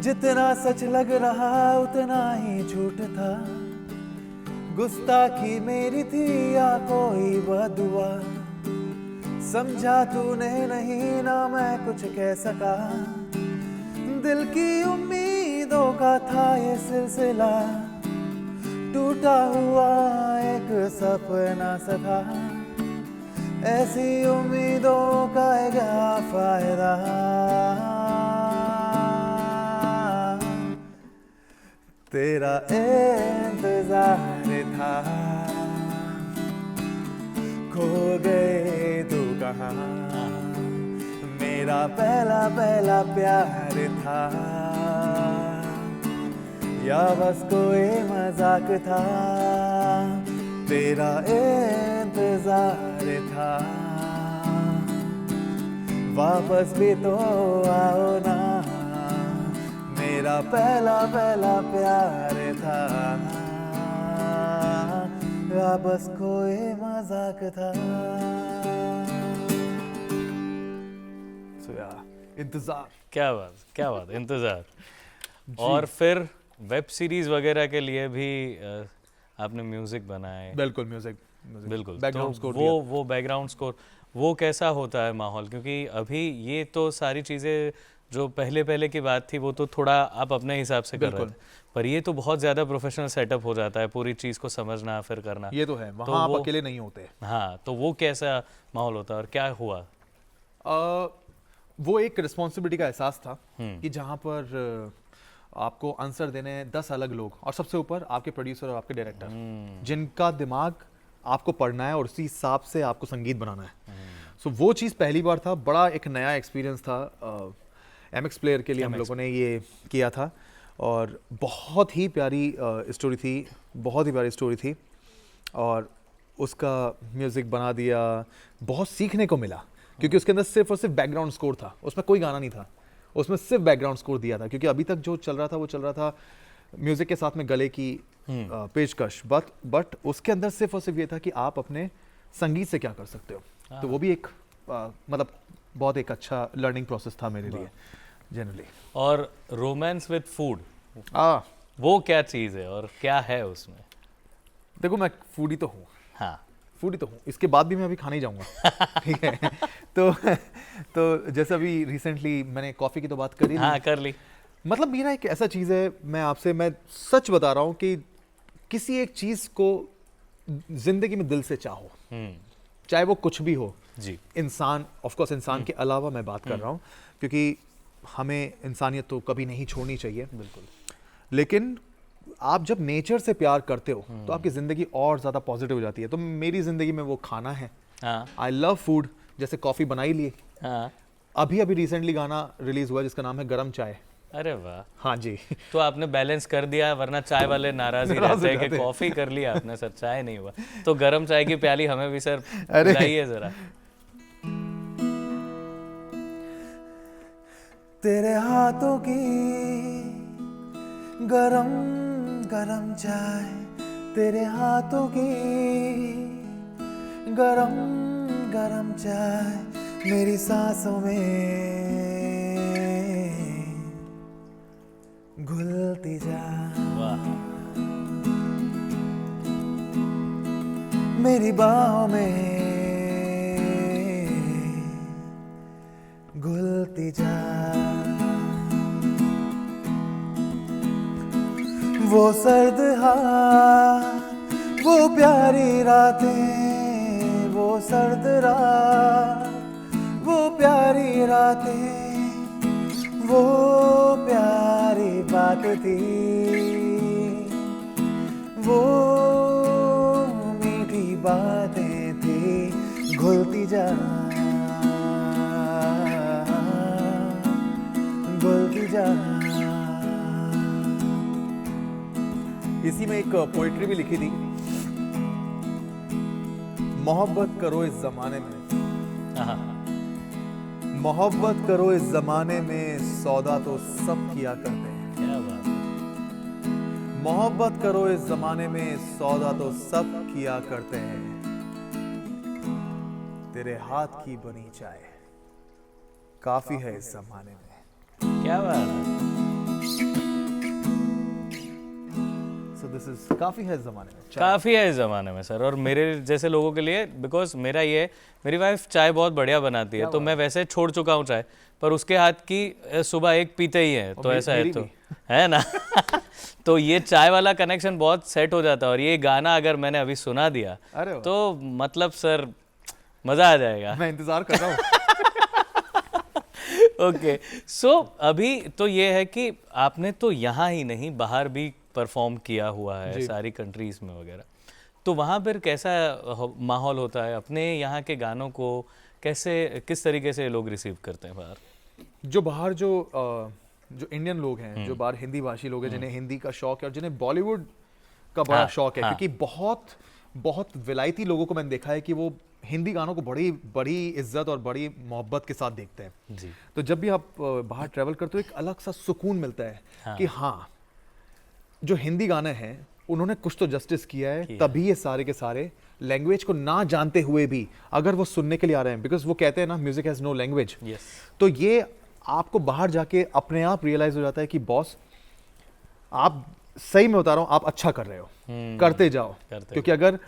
जितना सच लग रहा उतना ही झूठ था। गुस्ताखी मेरी थी या कोई बदुआ, समझा तूने नहीं ना मैं कुछ कह सका। दिल की उम्मीदों का था ये सिलसिला, टूटा हुआ एक सपना सा था। ऐसी उम्मीदों का क्या फायदा, तेरा इंतजार था। खो गए तू कहाँ, मेरा पहला पहला प्यार था या बस कोई मजाक था। तेरा इंतजार था, वापस भी तो आओ ना, मेरा पहला पहला प्यार था या बस कोई मजाक था। इंतजार, क्या बात, इंतजार। और फिर वेब सीरीज वगैरह के लिए भी आपने म्यूजिक बनाए, बिल्कुल म्यूजिक बिल्कुल, बैकग्राउंड तो स्कोर वो बैकग्राउंड स्कोर वो कैसा होता है माहौल, क्योंकि अभी ये तो सारी चीज़ें जो पहले की बात थी वो तो थोड़ा आप अपने हिसाब से कर रहे बिल्कुल। थे, पर ये तो बहुत ज़्यादा प्रोफेशनल सेटअप हो जाता है, पूरी चीज़ को समझना फिर करना। ये तो है, वहाँ आप वो- अकेले नहीं होते। हाँ, तो वो कैसा माहौल होता है और क्या हुआ? वो एक रिस्पॉन्सिबिलिटी का एहसास था कि जहाँ पर आपको आंसर देने हैं 10 अलग लोग, और सबसे ऊपर आपके प्रोड्यूसर और आपके डायरेक्टर, जिनका दिमाग आपको पढ़ना है और उसी हिसाब से आपको संगीत बनाना है। सो वो चीज़ पहली बार था, बड़ा एक नया एक्सपीरियंस था। MX प्लेयर के लिए हम लोगों ने ये किया था और बहुत ही प्यारी स्टोरी थी, बहुत ही प्यारी स्टोरी थी, और उसका म्यूज़िक बना दिया। बहुत सीखने को मिला क्योंकि उसके अंदर सिर्फ और सिर्फ बैकग्राउंड स्कोर था, उसमें कोई गाना नहीं था, उसमें सिर्फ बैकग्राउंड स्कोर दिया था। क्योंकि अभी तक जो चल रहा था वो चल रहा था म्यूज़िक के साथ में गले की पेशकश, बट उसके अंदर सिर्फ और सिर्फ ये था कि आप अपने संगीत से क्या कर सकते हो। तो वो भी एक मतलब बहुत एक अच्छा लर्निंग प्रोसेस था मेरे लिए जनरली। और रोमांस विद फूड, हाँ, वो क्या चीज़ है और क्या है उसमें? देखो मैं फूडी तो हूँ, हाँ, फूडी तो हूँ, इसके बाद भी मैं अभी खाने ही जाऊँगा। ठीक है, तो जैसे अभी रिसेंटली मैंने कॉफ़ी की तो बात करी, हाँ कर ली। मतलब मेरा एक ऐसा चीज़ है, मैं सच बता रहा हूँ कि किसी एक चीज़ को जिंदगी में दिल से चाहो, चाहे वो कुछ भी हो। जी, इंसान, ऑफ कोर्स इंसान के अलावा मैं बात कर रहा हूँ, क्योंकि हमें इंसानियत तो कभी नहीं छोड़नी चाहिए, बिल्कुल। लेकिन आप जब नेचर से प्यार करते हो तो आपकी ज़िंदगी और ज़्यादा पॉजिटिव हो जाती है। तो मेरी ज़िंदगी में वो खाना है। हाँ आई लव फूड। जैसे कॉफ़ी बनाई ली, हाँ, अभी रिसेंटली गाना रिलीज़ हुआ जिसका नाम है गरम चाय। अरे वाह, हाँ जी। तो आपने बैलेंस कर दिया, वरना चाय वाले नाराज ही नाराज रहते हो हैं कि जाते हैं। कॉफी कर लिया आपने सर, चाय नहीं हुआ। तो गरम चाय की प्याली हमें भी सर अरे। पिलाइए जरा। तेरे हाथों की गरम गरम चाय, तेरे हाथों की गरम गरम चाय मेरी सांसों में घुलती जा, वाह, मेरी बाहों में घुलती जा। वो सर्द हाथ, वो प्यारी रातें, वो सर्द रात, वो प्यारी रातें, वो प्यारी बात थी, वो मीठी बातें थी, घुलती जा, घुलती जा। इसी में एक पोइट्री भी लिखी थी, मोहब्बत करो इस जमाने में, हाँ, मोहब्बत करो इस जमाने में, सौदा तो सब किया करते हैं। क्या बात है। मोहब्बत करो इस जमाने में, सौदा तो सब किया करते हैं, तेरे हाथ की बनी चाय काफी है इस जमाने में। क्या बात है। सो दिस इज काफी है इस जमाने में चाय। काफ़ी है इस ज़माने में सर, और मेरे जैसे लोगों के लिए, बिकॉज मेरा ये, मेरी वाइफ चाय बहुत बढ़िया बनाती है, तो मैं वैसे छोड़ चुका हूँ चाय, पर उसके हाथ की सुबह एक पीते ही है, तो ऐसा है, मेरी तो भी। है ना। तो ये चाय वाला कनेक्शन बहुत सेट हो जाता है, और ये गाना अगर मैंने अभी सुना दिया अरे वाह। तो मतलब सर मज़ा आ जाएगा। मैं इंतजार कर रहा हूँ। ओके, सो अभी तो ये है कि आपने तो यहाँ ही नहीं बाहर भी परफॉर्म किया हुआ है, सारी कंट्रीज में वगैरह, तो वहाँ पर कैसा माहौल होता है? अपने यहाँ के गानों को कैसे, किस तरीके से लोग रिसीव करते हैं बाहर? जो बाहर जो इंडियन लोग हैं, जो बाहर हिंदी भाषी लोग हैं, जिन्हें हिंदी का शौक है और जिन्हें बॉलीवुड का बड़ा हाँ, शौक है, हाँ। क्योंकि बहुत बहुत विलायती लोगों को मैंने देखा है कि वो हिंदी गानों को बड़ी बड़ी इज्जत और बड़ी मोहब्बत के साथ देखते हैं। जी, तो जब भी आप बाहर ट्रैवल करते हो, एक अलग सा सुकून मिलता है कि हाँ, जो हिंदी गाने हैं उन्होंने कुछ तो जस्टिस किया है, तभी ये सारे के सारे लैंग्वेज को ना जानते हुए भी अगर वो सुनने के लिए आ रहे हैं, बिकॉज वो कहते हैं ना, music has no language. Yes, तो ये आपको बाहर जाके अपने आप रियलाइज हो जाता है कि बॉस, आप सही में बता रहा हूँ, आप अच्छा कर रहे हो, करते जाओ। क्योंकि अगर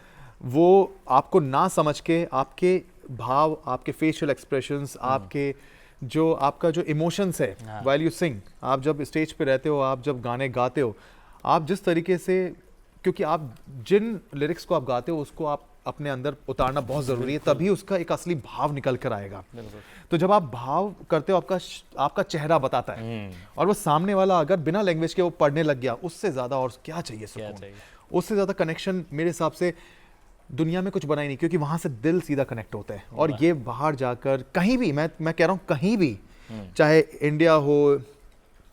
वो आपको ना समझ के आपके भाव, आपके फेशियल एक्सप्रेशंस, आपके जो आपका जो इमोशंस है व्हाइल यू सिंग, आप जब स्टेज पे रहते हो, आप जब गाने गाते हो, आप जिस तरीके से, क्योंकि आप जिन लिरिक्स को आप गाते हो उसको आप अपने अंदर उतारना बहुत ज़रूरी है, तभी उसका एक असली भाव निकल कर आएगा। तो जब आप भाव करते हो, आपका चेहरा बताता है, और वो सामने वाला अगर बिना लैंग्वेज के वो पढ़ने लग गया, उससे ज़्यादा और क्या चाहिए सुकून, उससे ज़्यादा कनेक्शन मेरे हिसाब से दुनिया में कुछ बना ही नहीं, क्योंकि वहाँ से दिल सीधा कनेक्ट होता है। और ये बाहर जाकर कहीं भी, मैं कह रहा हूँ कहीं भी, चाहे इंडिया हो,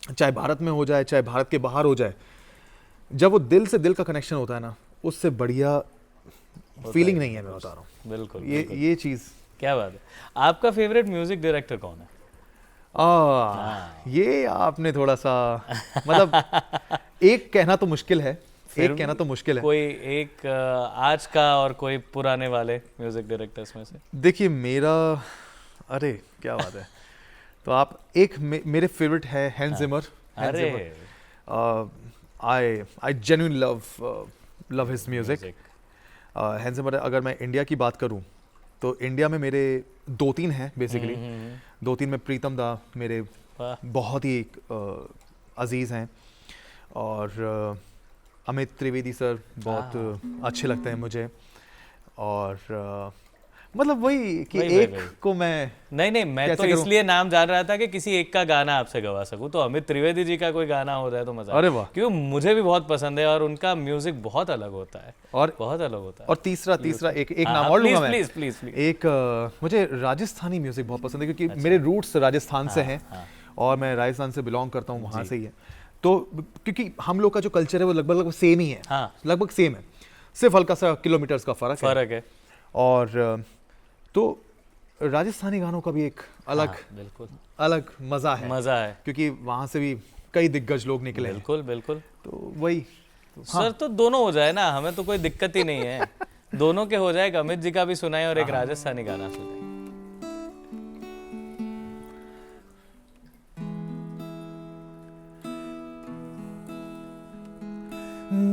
चाहे भारत में हो जाए, चाहे भारत के बाहर हो जाए, जब वो दिल से दिल का कनेक्शन होता है ना, उससे बढ़िया फीलिंग नहीं है, मैं बता रहा हूँ। बिल्कुल, ये चीज़। क्या बात है। आपका फेवरेट म्यूजिक डायरेक्टर कौन है? ये आपने थोड़ा सा मतलब एक कहना तो मुश्किल है, कोई एक आज का और कोई पुराने वाले म्यूजिक डायरेक्टर्स में से। देखिए मेरा, अरे क्या बात है, तो आप एक मेरे फेवरेट है हैंस जिमर। अरे I genuinely love his music. Hans Zimmer, अगर मैं इंडिया की बात करूं तो इंडिया में मेरे 2-3 हैं बेसिकली। 2-3 में प्रीतम दा मेरे बहुत ही अजीज़ हैं, और अमित त्रिवेदी सर बहुत अच्छे लगते हैं मुझे। और मतलब वही कि एक को मैं नहीं मैं तो इसलिए नाम जान रहा था कि किसी एक का गाना आपसे गवा सकूं, तो अमित त्रिवेदी जी का कोई गाना हो जाए तो मजा। अरे वाह, क्योंकि मुझे भी बहुत पसंद है और उनका म्यूजिक बहुत अलग होता है, और बहुत अलग होता है। और तीसरा एक नाम और लूंगा मैं, प्लीज। एक मुझे राजस्थानी म्यूजिक बहुत पसंद है, क्योंकि मेरे रूट्स राजस्थान से हैं, और मैं राजस्थान से बिलोंग करता हूँ, वहाँ से ही है। तो क्योंकि हम लोग का जो कल्चर है वो लगभग सेम ही है, लगभग सेम है, सिर्फ हल्का सा किलोमीटर्स का फर्क है। और तो राजस्थानी गानों का भी एक अलग मजा है, क्योंकि वहाँ से भी कई दिग्गज लोग निकले। बिल्कुल। तो वही सर, तो दोनों हो जाए ना, हमें तो कोई दिक्कत ही नहीं है। दोनों के हो जाए, एक अमित जी का भी सुनाए और एक राजस्थानी गाना सुनाए।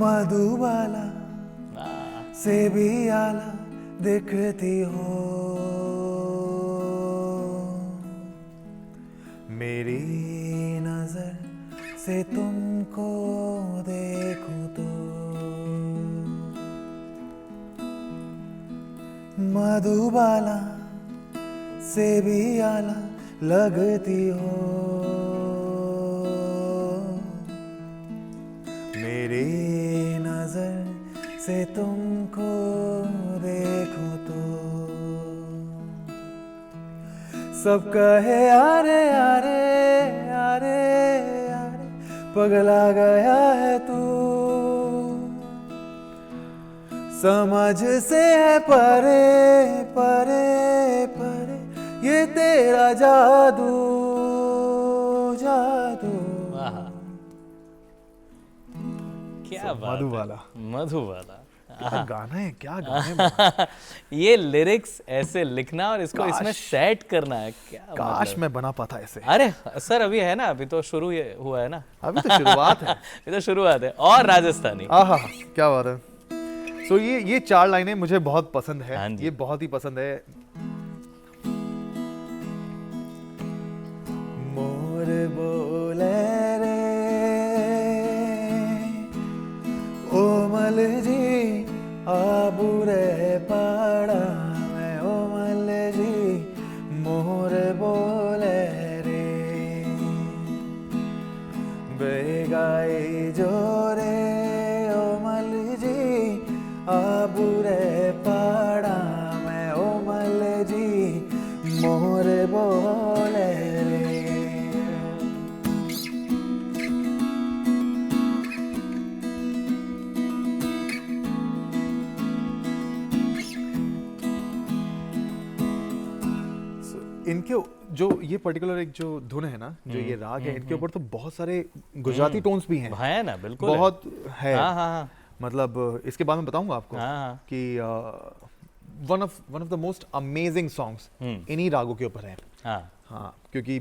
मधुबाला से भी आला दिखती हो, मेरी नजर से तुमको देखूं तो, मधुबाला से भी आला लगती हो, मेरी नजर से तुमको देखूं तो, सब कहे यारे यारे यारे यारे, पगला गया है तू, समझ से है परे परे परे, ये तेरा जादू जादू। क्या बात, मधुबाला क्या गाना है, क्या गाने ये लिरिक्स ऐसे लिखना और इसको इसमें सेट करना है, क्या काश मैं बना पाता ऐसे। अरे सर, अभी है ना, अभी तो शुरू हुआ है ना, अभी तो शुरुआत है। अभी तो शुरुआत है। और राजस्थानी, आहा, क्या बात है। तो ये 4 लाइनें मुझे बहुत पसंद है, ये बहुत ही पसंद है। मोर बोले रे ओमल जी आबूरे पाड़ा में, ओमल जी मोर बोले रे, बेगाई जोरे ओमल जी आबूरे पाड़ा में, ओमल जी मोर बोले रे। इनके जो ये पर्टिकुलर एक जो धुन है ना, जो ये राग है, इनके ऊपर तो बहुत सारे गुजराती टोन्स भी हैं। है ना, बिल्कुल बहुत है। हाँ। मतलब इसके बाद में बताऊंगा आपको कि one of the most amazing songs इन्हीं रागों के ऊपर है। हाँ, क्योंकि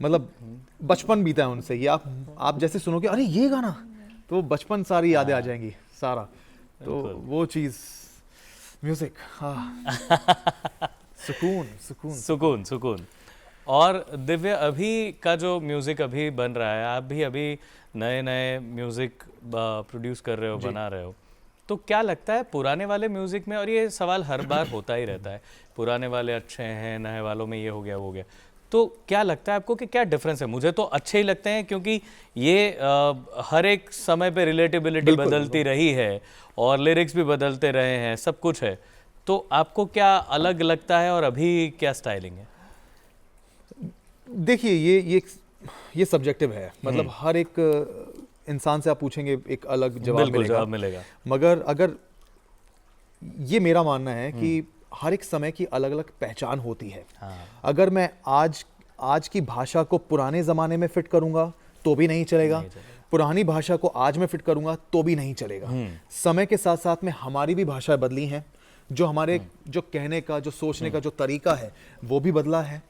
मतलब बचपन बीता है उनसे। ये आप जैसे सुनोगे अरे ये गाना, तो वो बचपन सारी यादें आ जाएंगी सारा। तो वो चीज़ म्यूजिक, हाँ सुकून सुकून सुकून सुकून। और दिव्य, अभी का जो म्यूजिक अभी बन रहा है, आप भी अभी नए नए म्यूजिक प्रोड्यूस कर रहे हो, बना रहे हो, तो क्या लगता है पुराने वाले म्यूजिक में, और ये सवाल हर बार होता ही रहता है, पुराने वाले अच्छे हैं, नए वालों में ये हो गया वो हो गया, तो क्या लगता है आपको कि क्या डिफरेंस है? मुझे तो अच्छे ही लगते हैं, क्योंकि ये हर एक समय पे रिलेटेबिलिटी बदलती रही है और लिरिक्स भी बदलते रहे हैं, सब कुछ है। तो आपको क्या अलग लगता है और अभी क्या स्टाइलिंग है? देखिए ये सब्जेक्टिव है, मतलब हर एक इंसान से आप पूछेंगे एक अलग बिल्कुल जवाब मिलेगा। मगर अगर ये मेरा मानना है कि हर एक समय की अलग अलग पहचान होती है। हाँ। अगर मैं आज की भाषा को पुराने ज़माने में फिट करूंगा तो भी नहीं चलेगा, पुरानी भाषा को आज में फिट करूंगा तो भी नहीं चलेगा। समय के साथ साथ में हमारी भी भाषाएं बदली हैं, जो हमारे जो कहने का, जो सोचने का जो तरीका है वो भी बदला है।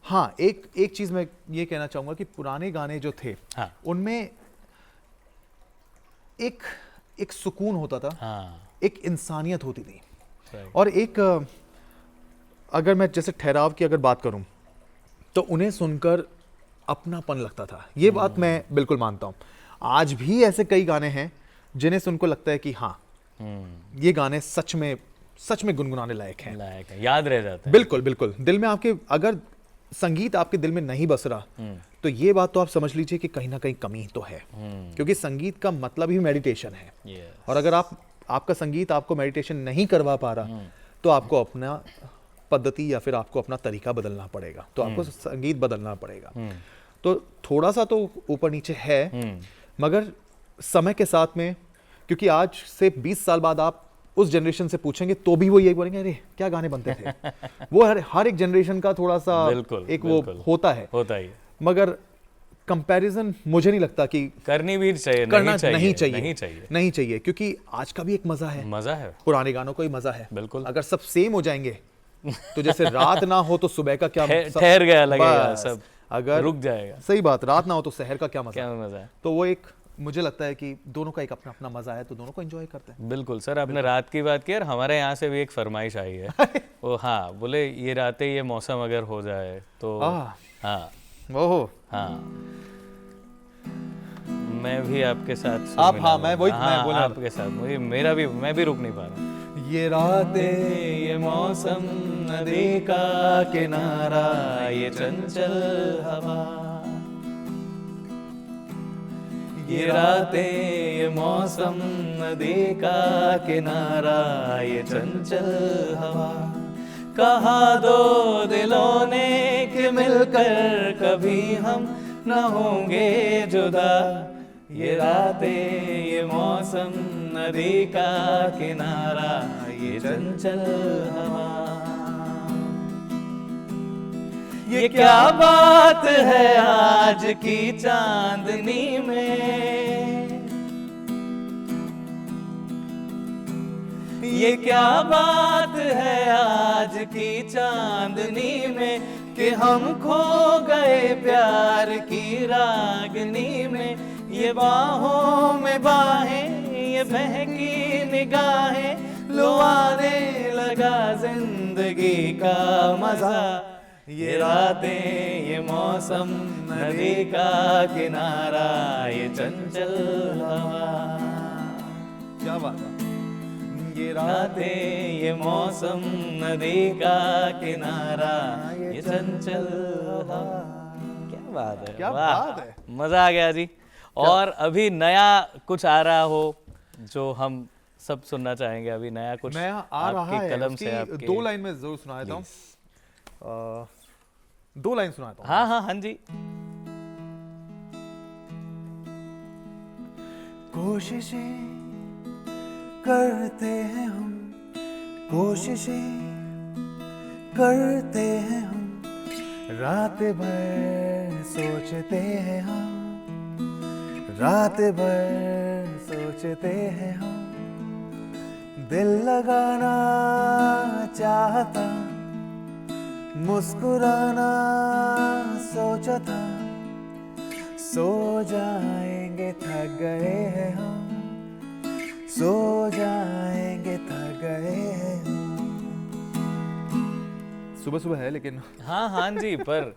हाँ, एक चीज़ मैं ये कहना चाहूँगा कि पुराने गाने जो थे, हाँ। उनमें एक सुकून होता था, हाँ। एक इंसानियत होती थी, सही। और एक अगर मैं जैसे ठहराव की अगर बात करूं तो उन्हें सुनकर अपनापन लगता था। ये बात मैं बिल्कुल मानता हूं। आज भी ऐसे कई गाने हैं जिन्हें सुनकर लगता है कि हाँ, ये गाने सच में गुनगुनाने लायक हैं, लायक है, याद रह जाता है। बिल्कुल बिल्कुल। दिल में आपके अगर संगीत आपके दिल में नहीं बस रहा तो ये बात तो आप समझ लीजिए कि कहीं ना कहीं कमी तो है, क्योंकि संगीत का मतलब ही मेडिटेशन है। Yes. और अगर आपका संगीत आपको मेडिटेशन नहीं करवा पा रहा तो आपको अपना पद्धति या फिर आपको अपना तरीका बदलना पड़ेगा, तो आपको संगीत बदलना पड़ेगा। तो थोड़ा सा तो ऊपर नीचे है, मगर समय के साथ में, क्योंकि आज से 20 साल बाद आप उस जनरेशन से पूछेंगे तो भी वो यही बोलेंगे अरे क्या गाने बनते थे। वो हर एक जनरेशन का थोड़ा सा वो होता है ही। मगर कंपैरिजन मुझे नहीं लगता कि करनी भी चाहिए, करना नहीं चाहिए, क्योंकि आज का भी एक मजा है, पुराने गानों का ही मजा है। बिल्कुल। अगर सब सेम हो जाएंगे तो जैसे रात ना हो तो सुबह का क्या, ठहर गया लगेगा सब, अगर रुक जाएगा। सही बात, रात ना हो तो शहर का क्या मजा है। तो वो एक, मुझे लगता है कि दोनों का एक अपना अपना मजा है, तो दोनों को एंजॉय करते हैं। बिल्कुल सर, आपने रात की बात की और हमारे यहाँ से भी एक फरमाइश आई है। वो हाँ बोले, ये रातें ये मौसम अगर हो जाए तो हाँ ओहो हाँ, मैं भी आपके साथ आप, हाँ मैं वही मैं बोला आपके साथ, मुझे मैं भी रुक नहीं पा रहा। ये रातें ये मौसम नदी का किनारा, ये चंचल हवा, ये रातें ये मौसम नदी का किनारा, ये चंचल हवा, कहा दो दिलों ने कि मिलकर कभी हम न होंगे जुदा, ये रातें ये मौसम नदी का किनारा, ये चंचल हवा। ये क्या बात है आज की चांदनी में, ये क्या बात है आज की चांदनी में, कि हम खो गए प्यार की रागनी में, ये बाहों में बाहें ये बहकी निगाहें, लो आने लगा जिंदगी का मजा, ये रातें ये मौसम नदी का किनारा, ये चंचल हवा। क्या बात है, ये रातें ये मौसम नदी का किनारा, ये चंचल हवा। क्या बात है, क्या वाह, बात है, मजा आ गया जी। और अभी नया कुछ आ रहा हो जो हम सब सुनना चाहेंगे, अभी नया कुछ नया आ रहा है, कलम से आपके 2 लाइन में जरूर सुना देता हूँ। 2 लाइन सुना देता हूँ। हाँ हाँ हाँ जी। कोशिशें करते हैं हम, कोशिशें करते हैं हम, रात भर सोचते हैं हम, रात भर सोचते हैं हम, दिल लगाना चाहता मुस्कुराना सोचा था, सो जाएंगे थक गए हैं हम, सो जाएंगे थक गए हैं हम। सुबह सुबह है लेकिन हाँ हाँ जी, पर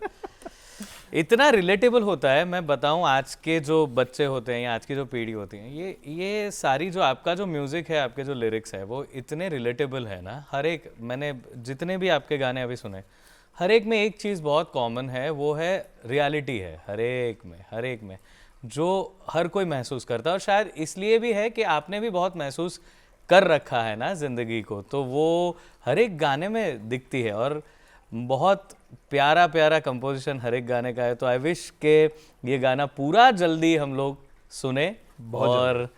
इतना रिलेटेबल होता है। मैं बताऊं, आज के जो बच्चे होते हैं या आज की जो पीढ़ी होती है, ये सारी जो आपका जो म्यूज़िक है, आपके जो लिरिक्स है, वो इतने रिलेटेबल है ना। हर एक, मैंने जितने भी आपके गाने अभी सुने, हर एक में एक चीज़ बहुत कॉमन है, वो है रियलिटी है। हर एक में जो हर कोई महसूस करता है, और शायद इसलिए भी है कि आपने भी बहुत महसूस कर रखा है ना ज़िंदगी को, तो वो हर एक गाने में दिखती है। और बहुत प्यारा प्यारा कंपोजिशन हर एक गाने का है। तो आई विश के ये गाना पूरा जल्दी हम लोग सुने, और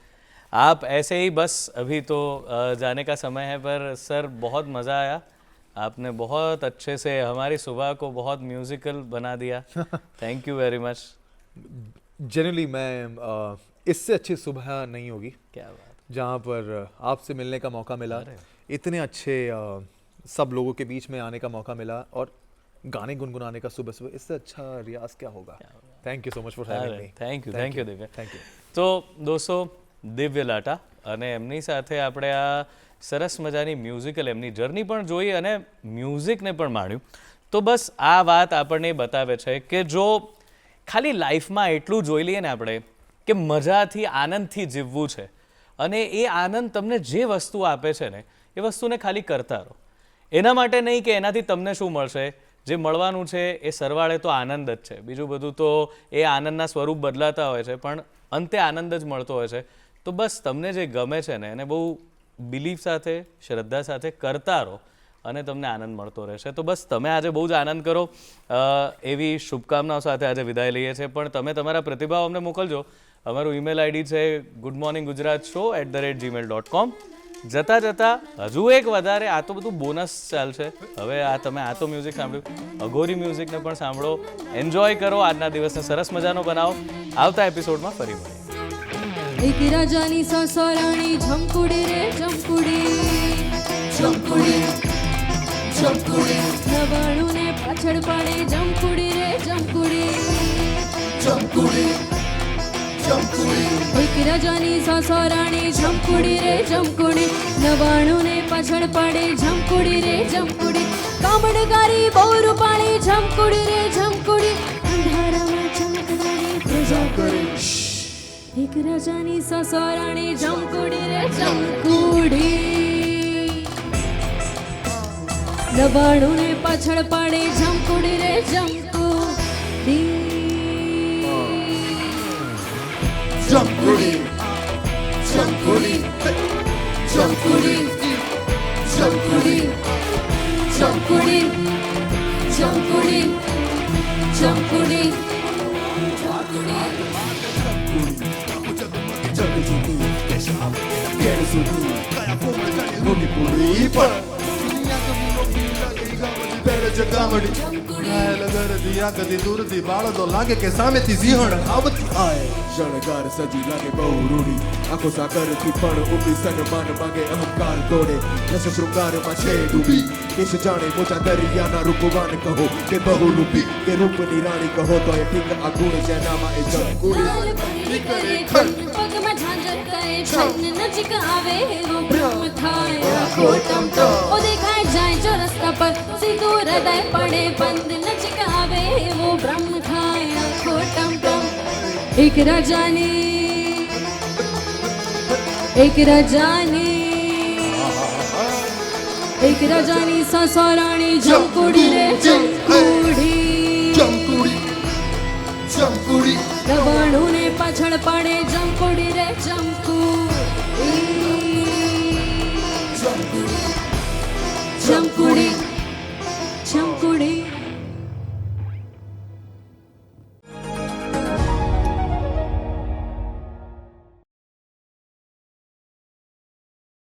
आप ऐसे ही बस अभी तो जाने का समय है, पर सर बहुत मज़ा आया। आपने बहुत अच्छे से हमारी सुबह को बहुत म्यूजिकल बना दिया। Thank you very much. Generally मैं इससे अच्छी सुबह नहीं होगी क्या बात। जहाँ पर आपसे मिलने का मौका मिला, इतने अच्छे सब लोगों के बीच में आने का मौका मिला, और गाने गुनगुनाने का सुबह सुबह, इससे अच्छा रियाज क्या होगा। Thank you so much for having me. Thank you Divya. Thank you. તો દોસ્તો, દિવ્ય લાટા અને એમની સાથે આપણે આ સરસ મજાની મ્યુઝિકલ એમની જર્ની પણ જોઈ અને મ્યુઝિકને પણ માણ્યું। તો બસ આ વાત આપણને બતાવે છે કે જો ખાલી લાઈફમાં એટલું જોઈ લઈએ ને આપણે કે મજાથી આનંદથી જીવવું છે, અને એ આનંદ તમને જે વસ્તુ આપે છે ને, એ વસ્તુને ખાલી કરતા રહો। એના માટે નહીં કે એનાથી તમને શું મળશે, જે મળવાનું છે એ સરવાળે તો આનંદ જ છે। બીજું બધું તો એ આનંદના સ્વરૂપ બદલાતા હોય છે, પણ અંતે આનંદ જ મળતો હોય છે। તો બસ તમને જે ગમે છે ને એને બહુ બિલીફ સાથે, શ્રદ્ધા સાથે કરતા રહો, અને તમને આનંદ મળતો રહેશે। તો બસ તમે આજે બહુ જ આનંદ કરો, એવી શુભકામનાઓ સાથે આજે વિદાય લઈએ છીએ। પણ તમે તમારા પ્રતિભાવ અમને મોકલજો। અમારું ઈમેલ આઈડી છે goodmorninggujratshow@gmail.com। જતા જતા હજુ એક વધારે, આ તો બધું બોનસ ચાલશે હવે। આ તમે આ તો મ્યુઝિક સાંભળ્યું, અઘોરી મ્યુઝિકને પણ સાંભળો, એન્જોય કરો, આજના દિવસને સરસ મજાનો બનાવો। આવતા એપિસોડમાં ફરી મળીએ। એક રાજાની સસરાણી ઝમકુડી રે ઝમકુડી, ઝમકુડી ઝમકુડી, નવાણુંને પાછળ પાડે ઝમકુડી રે ઝમકુડી, ઝમકુડી ઝમકુડી। એક રાજાની સસરાણી ઝમકુડી રે ઝમકુડી, નવાણુંને પાછળ પાડે ઝમકુડી રે ઝમકુડી, કામણગારી બહુ રૂપાળી ઝમકુડી રે ઝમકુડી, અંધારામાં ચમકદારી પ્રજા કરે। એક રાજાની સસરાણી ઝમકુડી રે ઝમકુડી, નવાણુંને પાછળ પાડે ઝમકુડી રે ઝમકુડી, ઝમકુડી ઝમકુડી ઝમકુડી ઝમકુડી ઝમકુડી ઝમકુડી ઝમકુડી કદી દૂરથી બાળતો લાગે કે સામેથી સિંહણ આવતી આય। શણગાર સજી લાગે બહુ રૂડી, આંખો સાકરથી પણ ઉભી, સન્માન માંગે અહંકાર તોડે, રસ શૃંગારમાં છે ડૂબી, કેશ જાણે મોટા દરિયાના રૂપવાન કહો કે બહુરૂપી, કે રૂપની રાણી કહો તો એ ઠીક આ ગુણ જેનામાં એ ઝમકુડી કરે પગમાં ઝાંઝર કરે, છન નજીક આવે એવો ભ્રમ થાય, ખોટમ તો ઓ દેખાય જાય જો રસ્તા પર, સીધું હૃદય પડે બંધ, નજીક આવે એવો ભ્રમ થાય, ખોટમ તો। એક રાજાની, એક રાજાની, એક રાજાની સસરાણી ઝમકુડી રે ઝમકુડી,